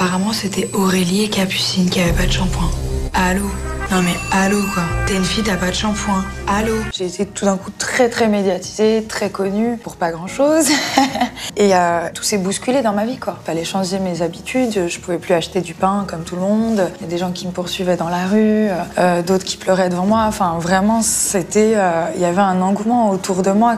apparemment c'était Aurélie et Capucine qui avaient pas de shampoing. Allô? Non mais allô quoi, t'es une fille, t'as pas de shampoing. Allô? J'ai été tout d'un coup très médiatisée, très connue pour pas grand chose. Et tout s'est bousculé dans ma vie quoi. Fallait changer mes habitudes, je pouvais plus acheter du pain comme tout le monde. Il y a des gens qui me poursuivaient dans la rue, d'autres qui pleuraient devant moi. Enfin vraiment c'était, il y avait un engouement autour de moi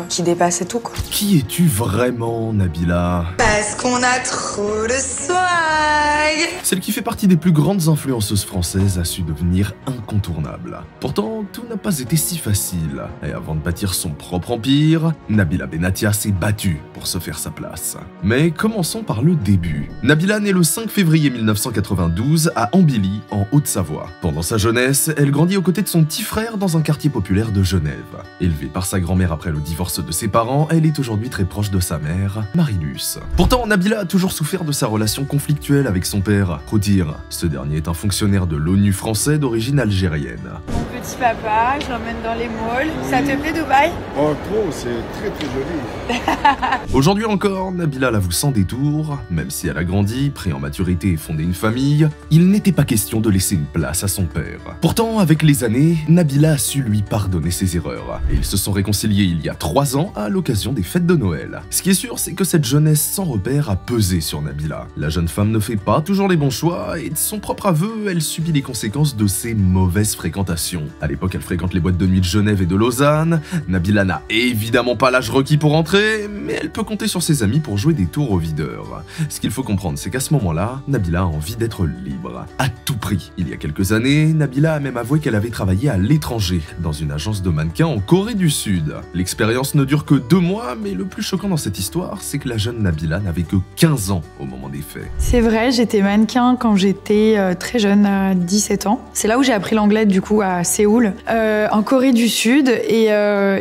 qui dépassait tout quoi. Qui es-tu vraiment, Nabila? Parce qu'on a trop de swag. Celle qui fait partie des plus grandes influenceuses françaises a su devenir incontournable. Pourtant, tout n'a pas été si facile. Et avant de bâtir son propre empire, Nabila Benatia s'est battue pour se faire sa place. Mais commençons par le début. Nabila naît le 5 février 1992 à Ambilly, en Haute-Savoie. Pendant sa jeunesse, elle grandit aux côtés de son petit frère dans un quartier populaire de Genève. Élevée par sa grand-mère après le divorce de ses parents, elle est aujourd'hui très proche de sa mère, Marilus. Pourtant, Nabila a toujours souffert de sa relation conflictuelle avec son père. Faut dire, ce dernier est un fonctionnaire de l'ONU français d'origine algérienne. Mon petit papa, je l'emmène dans les malls. Ça te plaît Dubaï? Oh trop, c'est très joli. Aujourd'hui encore, Nabila l'avoue sans détour, même si elle a grandi, pris en maturité et fondé une famille, il n'était pas question de laisser une place à son père. Pourtant, avec les années, Nabila a su lui pardonner ses erreurs, et ils se sont réconciliés il y a 3 ans à l'occasion des fêtes de Noël. Ce qui est sûr, c'est que cette jeunesse sans repère a pesé sur Nabila. La jeune femme ne fait pas toujours les bons choix, et de son propre aveu, elle subit les conséquences de ses mauvaises fréquentations. À l'époque, elle fréquente les boîtes de nuit de Genève et de Lausanne. Nabila n'a évidemment pas l'âge requis pour entrer, mais elle peut compter sur ses amis pour jouer des tours au videur. Ce qu'il faut comprendre, c'est qu'à ce moment-là, Nabila a envie d'être libre, à tout prix. Il y a quelques années, Nabila a même avoué qu'elle avait travaillé à l'étranger, dans une agence de mannequins en Corée du Sud. L'expérience ne dure que 2 mois, mais le plus choquant dans cette histoire, c'est que la jeune Nabila n'avait que 15 ans au moment des faits. C'est vrai, j'étais mannequin quand j'étais très jeune, à 17 ans. C'est là où j'ai appris l'anglais du coup à Séoul, en Corée du Sud, et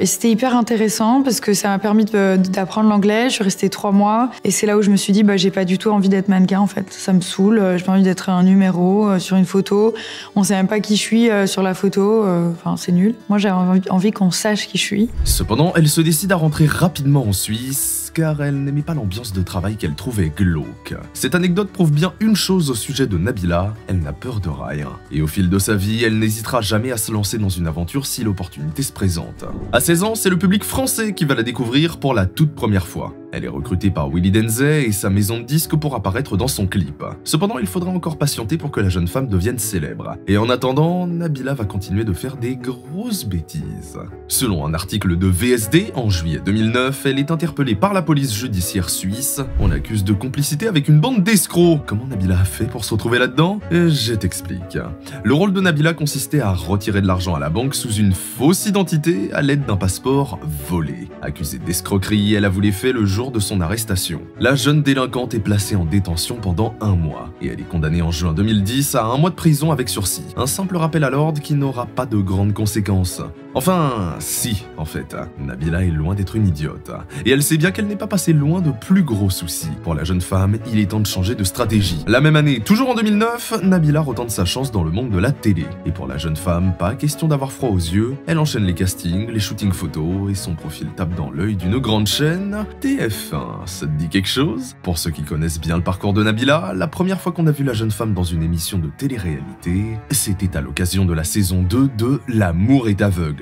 c'était hyper intéressant parce que ça m'a permis d'apprendre l'anglais. Je suis restée 3 mois et c'est là où je me suis dit j'ai pas du tout envie d'être mannequin en fait. Ça me saoule, j'ai pas envie d'être un numéro sur une photo. On sait même pas qui je suis sur la photo, enfin c'est nul. Moi j'ai envie qu'on sache qui je suis. Cependant, elle se décide à rentrer rapidement en Suisse car elle n'aimait pas l'ambiance de travail qu'elle trouvait glauque. Cette anecdote prouve bien une chose au sujet de Nabila, elle n'a peur de rien. Et au fil de sa vie, elle n'hésitera jamais à se lancer dans une aventure si l'opportunité se présente. À 16 ans, c'est le public français qui va la découvrir pour la toute première fois. Elle est recrutée par Willy Denzey et sa maison de disques pour apparaître dans son clip. Cependant, il faudra encore patienter pour que la jeune femme devienne célèbre. Et en attendant, Nabila va continuer de faire des grosses bêtises. Selon un article de VSD, en juillet 2009, elle est interpellée par la police judiciaire suisse. On l'accuse de complicité avec une bande d'escrocs. Comment Nabila a fait pour se retrouver là-dedans? Je t'explique. Le rôle de Nabila consistait à retirer de l'argent à la banque sous une fausse identité à l'aide d'un passeport volé. Accusée d'escroquerie, elle a voulu faire le jour de son arrestation. La jeune délinquante est placée en détention pendant 1 mois et elle est condamnée en juin 2010 à 1 mois de prison avec sursis. Un simple rappel à l'ordre qui n'aura pas de grandes conséquences. Enfin, si, en fait, Nabila est loin d'être une idiote. Et elle sait bien qu'elle n'est pas passée loin de plus gros soucis. Pour la jeune femme, il est temps de changer de stratégie. La même année, toujours en 2009, Nabila retente sa chance dans le monde de la télé. Et pour la jeune femme, pas question d'avoir froid aux yeux, elle enchaîne les castings, les shootings photos, et son profil tape dans l'œil d'une grande chaîne, TF1. Ça te dit quelque chose? Pour ceux qui connaissent bien le parcours de Nabila, la première fois qu'on a vu la jeune femme dans une émission de télé-réalité, c'était à l'occasion de la saison 2 de L'amour est aveugle.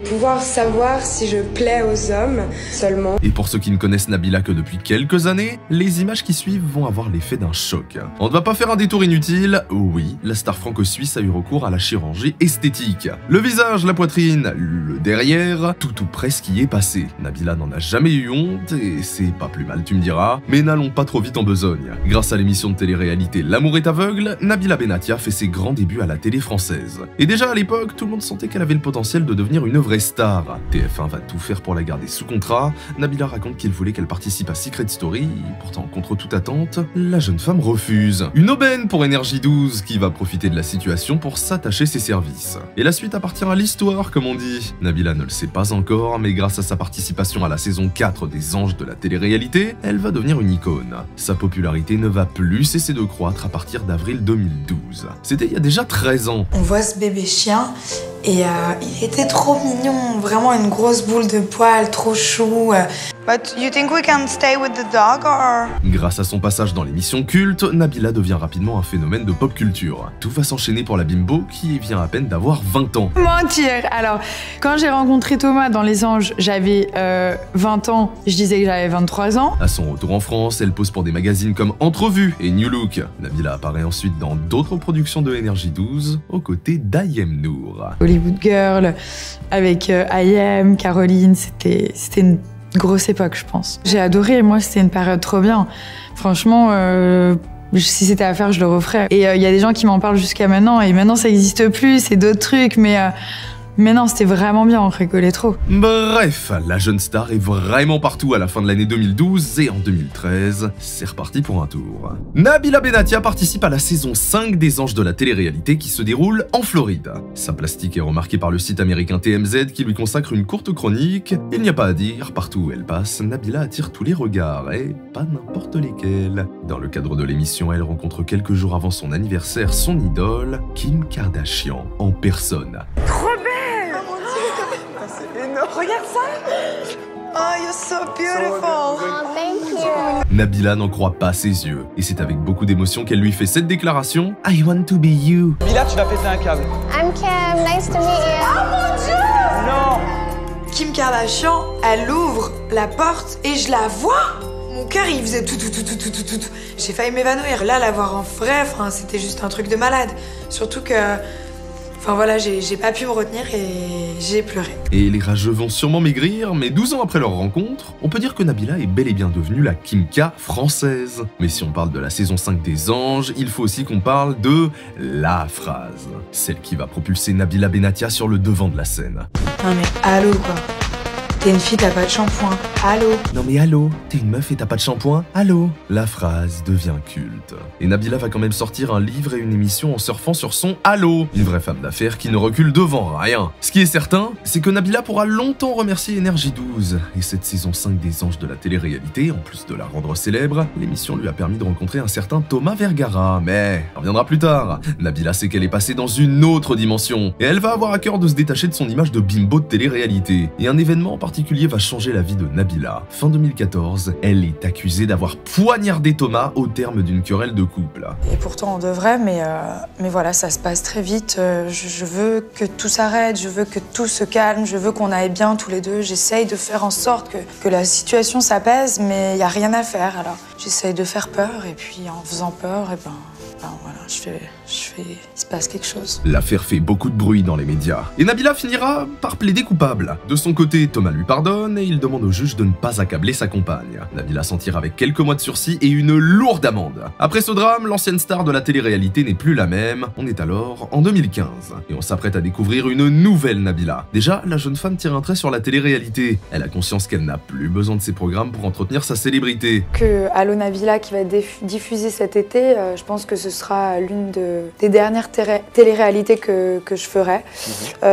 Pouvoir savoir si je plais aux hommes seulement. Et pour ceux qui ne connaissent Nabila que depuis quelques années, les images qui suivent vont avoir l'effet d'un choc. On ne va pas faire un détour inutile, oui, la star franco-suisse a eu recours à la chirurgie esthétique. Le visage, la poitrine, le derrière, tout ou presque y est passé. Nabila n'en a jamais eu honte et c'est pas plus mal tu me diras, mais n'allons pas trop vite en besogne. Grâce à l'émission de télé-réalité L'amour est aveugle, Nabila Benatia fait ses grands débuts à la télé française. Et déjà à l'époque, tout le monde sentait qu'elle avait le potentiel de devenir une vraie star. TF1 va tout faire pour la garder sous contrat. Nabila raconte qu'il voulait qu'elle participe à Secret Story. Pourtant, contre toute attente, la jeune femme refuse. Une aubaine pour Énergie 12 qui va profiter de la situation pour s'attacher ses services. Et la suite appartient à l'histoire, comme on dit. Nabila ne le sait pas encore, mais grâce à sa participation à la saison 4 des Anges de la télé-réalité, elle va devenir une icône. Sa popularité ne va plus cesser de croître à partir d'avril 2012. C'était il y a déjà 13 ans. On voit ce bébé chien Et il était trop mignon, vraiment une grosse boule de poils, trop chou. But you think we can stay with the dog or... Grâce à son passage dans l'émission culte, Nabila devient rapidement un phénomène de pop culture. Tout va s'enchaîner pour la bimbo qui vient à peine d'avoir 20 ans. Mentir. Alors, quand j'ai rencontré Thomas dans Les Anges, j'avais 20 ans, je disais que j'avais 23 ans. À son retour en France, elle pose pour des magazines comme Entrevue et New Look. Nabila apparaît ensuite dans d'autres productions de Énergie 12, aux côtés d'Ayem Nour. Hollywood Girl, avec I.M, Caroline, c'était une grosse époque, je pense. J'ai adoré, moi, c'était une période trop bien. Franchement, si c'était à faire, je le referais. Et il y a des gens qui m'en parlent jusqu'à maintenant, et maintenant, ça n'existe plus, c'est d'autres trucs, mais non, c'était vraiment bien, on rigolait trop. Bref, la jeune star est vraiment partout à la fin de l'année 2012 et en 2013, c'est reparti pour un tour. Nabila Benatia participe à la saison 5 des Anges de la télé-réalité qui se déroule en Floride. Sa plastique est remarquée par le site américain TMZ qui lui consacre une courte chronique. Il n'y a pas à dire, partout où elle passe, Nabila attire tous les regards, et pas n'importe lesquels. Dans le cadre de l'émission, elle rencontre quelques jours avant son anniversaire son idole, Kim Kardashian, en personne. Regarde ça! Oh, you're so beautiful! Oh, thank you. Nabila n'en croit pas ses yeux, et c'est avec beaucoup d'émotion qu'elle lui fait cette déclaration « I want to be you ». Nabila, tu vas péter un câble. I'm Kim, nice to meet you. Oh mon Dieu! Non! Kim Kardashian, elle ouvre la porte et je la vois. Mon cœur, il faisait tout. J'ai failli m'évanouir. Là, la voir en vrai, c'était juste un truc de malade. Surtout que... Enfin voilà, j'ai pas pu me retenir et j'ai pleuré. Et les rageux vont sûrement maigrir, mais 12 ans après leur rencontre, on peut dire que Nabila est bel et bien devenue la Kim K française. Mais si on parle de la saison 5 des Anges, il faut aussi qu'on parle de la phrase. Celle qui va propulser Nabila Benatia sur le devant de la scène. Non mais allô quoi. T'es une fille, t'as pas de shampoing. Allô? Non mais allô, t'es une meuf et t'as pas de shampoing? Allô? La phrase devient culte. Et Nabila va quand même sortir un livre et une émission en surfant sur son allô. Une vraie femme d'affaires qui ne recule devant rien. Ce qui est certain, c'est que Nabila pourra longtemps remercier Énergie 12. Et cette saison 5 des Anges de la télé-réalité, en plus de la rendre célèbre, l'émission lui a permis de rencontrer un certain Thomas Vergara. Mais on reviendra plus tard. Nabila sait qu'elle est passée dans une autre dimension. Et elle va avoir à cœur de se détacher de son image de bimbo de télé-réalité. Et un événement en particulier va changer la vie de Nabila. Fin 2014, elle est accusée d'avoir poignardé Thomas au terme d'une querelle de couple. Et pourtant on devrait, mais voilà, ça se passe très vite. Je veux que tout s'arrête, je veux que tout se calme, je veux qu'on aille bien tous les deux. J'essaye de faire en sorte que la situation s'apaise, mais il n'y a rien à faire. Alors j'essaye de faire peur, et puis en faisant peur, et ben voilà, il se passe quelque chose. L'affaire fait beaucoup de bruit dans les médias. Et Nabila finira par plaider coupable. De son côté, Thomas lui pardonne et il demande au juge de ne pas accabler sa compagne. Nabila s'en tire avec quelques mois de sursis et une lourde amende. Après ce drame, l'ancienne star de la télé-réalité n'est plus la même. On est alors en 2015. Et on s'apprête à découvrir une nouvelle Nabila. Déjà, la jeune femme tire un trait sur la télé-réalité. Elle a conscience qu'elle n'a plus besoin de ses programmes pour entretenir sa célébrité. Que Allo Nabila qui va être diffusée cet été, je pense que ce sera l'une des dernières télé-réalités que je ferai.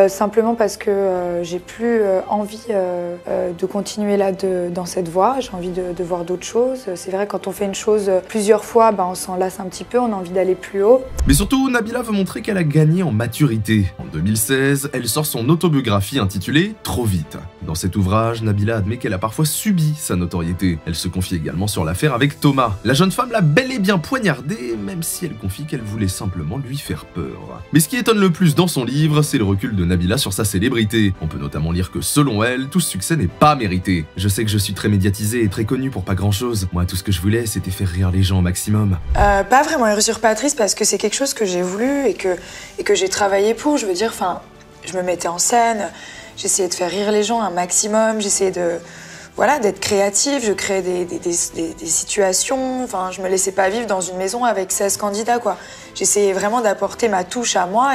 Simplement parce que j'ai plus envie de continuer là dans cette voie. J'ai envie de voir d'autres choses. C'est vrai, quand on fait une chose plusieurs fois, on s'en lasse un petit peu, on a envie d'aller plus haut. Mais surtout, Nabila veut montrer qu'elle a gagné en maturité. En 2016, elle sort son autobiographie intitulée « Trop vite ». Dans cet ouvrage, Nabila admet qu'elle a parfois subi sa notoriété. Elle se confie également sur l'affaire avec Thomas. La jeune femme l'a bel et bien poignardé, même si elle confie qu'elle voulait simplement lui faire peur. Mais ce qui étonne le plus dans son livre, c'est le recul de Nabila sur sa célébrité. On peut notamment lire que selon elle, tout ce succès n'est pas mérité. Je sais que je suis très médiatisée et très connue pour pas grand chose. Moi, tout ce que je voulais, c'était faire rire les gens au maximum. Pas vraiment usurpatrice, parce que c'est quelque chose que j'ai voulu et que j'ai travaillé pour. Je veux dire, je me mettais en scène, j'essayais de faire rire les gens un maximum, j'essayais d'être créative, je créais des situations, je me laissais pas vivre dans une maison avec 16 candidats, quoi. J'essayais vraiment d'apporter ma touche à moi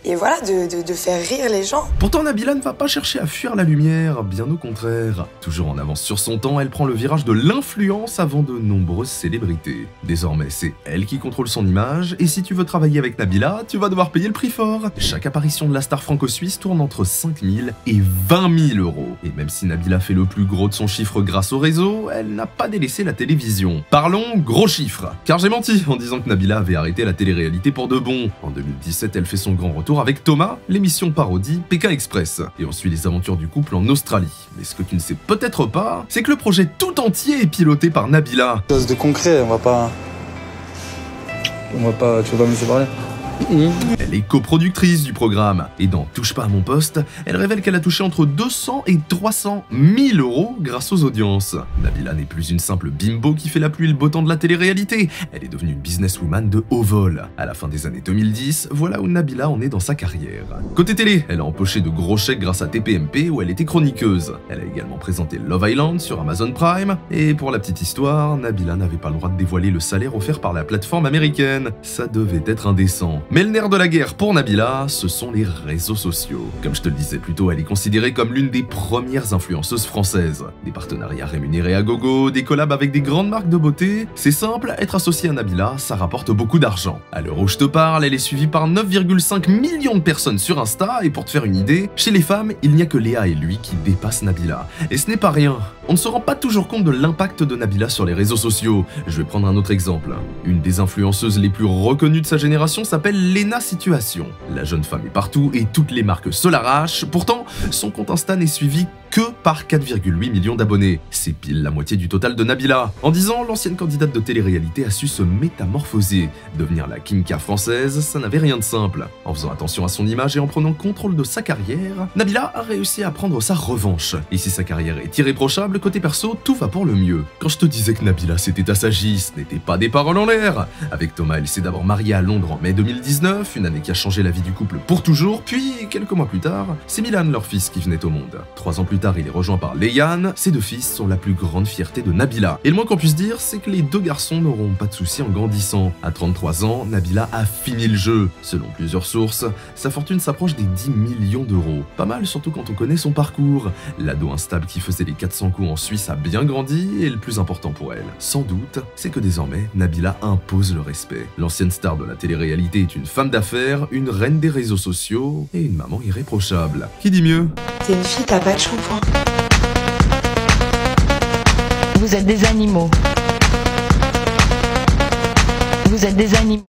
et voilà, de faire rire les gens. Pourtant, Nabila ne va pas chercher à fuir la lumière, bien au contraire. Toujours en avance sur son temps, elle prend le virage de l'influence avant de nombreuses célébrités. Désormais, c'est elle qui contrôle son image, et si tu veux travailler avec Nabila, tu vas devoir payer le prix fort. Chaque apparition de la star franco-suisse tourne entre 5 000 et 20 000 euros. Et même si Nabila fait le plus gros de son chiffre grâce au réseau, elle n'a pas délaissé la télévision. Parlons gros chiffres, car j'ai menti en disant que Nabila avait arrêté la télé-réalité pour de bon. En 2017, elle fait son grand retour retour avec Thomas, l'émission parodie Pékin Express. Et on suit les aventures du couple en Australie. Mais ce que tu ne sais peut-être pas, c'est que le projet tout entier est piloté par Nabila. Chose de concret, on va pas, tu vas pas me laisser parler. Elle est coproductrice du programme, et dans Touche pas à mon poste, elle révèle qu'elle a touché entre 200 et 300 000 euros grâce aux audiences. Nabila n'est plus une simple bimbo qui fait la pluie et le beau temps de la télé-réalité, elle est devenue une businesswoman de haut vol. À la fin des années 2010, voilà où Nabila en est dans sa carrière. Côté télé, elle a empoché de gros chèques grâce à TPMP où elle était chroniqueuse. Elle a également présenté Love Island sur Amazon Prime, et pour la petite histoire, Nabila n'avait pas le droit de dévoiler le salaire offert par la plateforme américaine. Ça devait être indécent. Mais le nerf de la guerre pour Nabila, ce sont les réseaux sociaux. Comme je te le disais plus tôt, elle est considérée comme l'une des premières influenceuses françaises. Des partenariats rémunérés à gogo, des collabs avec des grandes marques de beauté. C'est simple, être associé à Nabila, ça rapporte beaucoup d'argent. À l'heure où je te parle, elle est suivie par 9,5 millions de personnes sur Insta, et pour te faire une idée, chez les femmes, il n'y a que Léa et lui qui dépassent Nabila. Et ce n'est pas rien. On ne se rend pas toujours compte de l'impact de Nabila sur les réseaux sociaux. Je vais prendre un autre exemple. Une des influenceuses les plus reconnues de sa génération s'appelle Léna Situation. La jeune femme est partout et toutes les marques se l'arrachent. Pourtant, son compte Insta n'est suivi que par 4,8 millions d'abonnés. C'est pile la moitié du total de Nabila. En 10 ans, l'ancienne candidate de télé-réalité a su se métamorphoser. Devenir la Kim K française, ça n'avait rien de simple. En faisant attention à son image et en prenant contrôle de sa carrière, Nabila a réussi à prendre sa revanche. Et si sa carrière est irréprochable, côté perso, tout va pour le mieux. Quand je te disais que Nabila s'était assagie, ce n'était pas des paroles en l'air. Avec Thomas, elle s'est d'abord mariée à Londres en mai 2019, une année qui a changé la vie du couple pour toujours, puis, quelques mois plus tard, c'est Milan, leur fils, qui venait au monde. 3 ans plus tard, il est rejoint par Léane. Ces 2 fils sont la plus grande fierté de Nabila. Et le moins qu'on puisse dire, c'est que les 2 garçons n'auront pas de soucis en grandissant. À 33 ans, Nabila a fini le jeu. Selon plusieurs sources, sa fortune s'approche des 10 millions d'euros. Pas mal, surtout quand on connaît son parcours. L'ado instable qui faisait les 400 coups en Suisse a bien grandi, et le plus important pour elle, sans doute, c'est que désormais, Nabila impose le respect. L'ancienne star de la télé-réalité est une femme d'affaires, une reine des réseaux sociaux et une maman irréprochable. Qui dit mieux? T'es une fille, t'as pas de shampoing. Vous êtes des animaux. Vous êtes des animaux.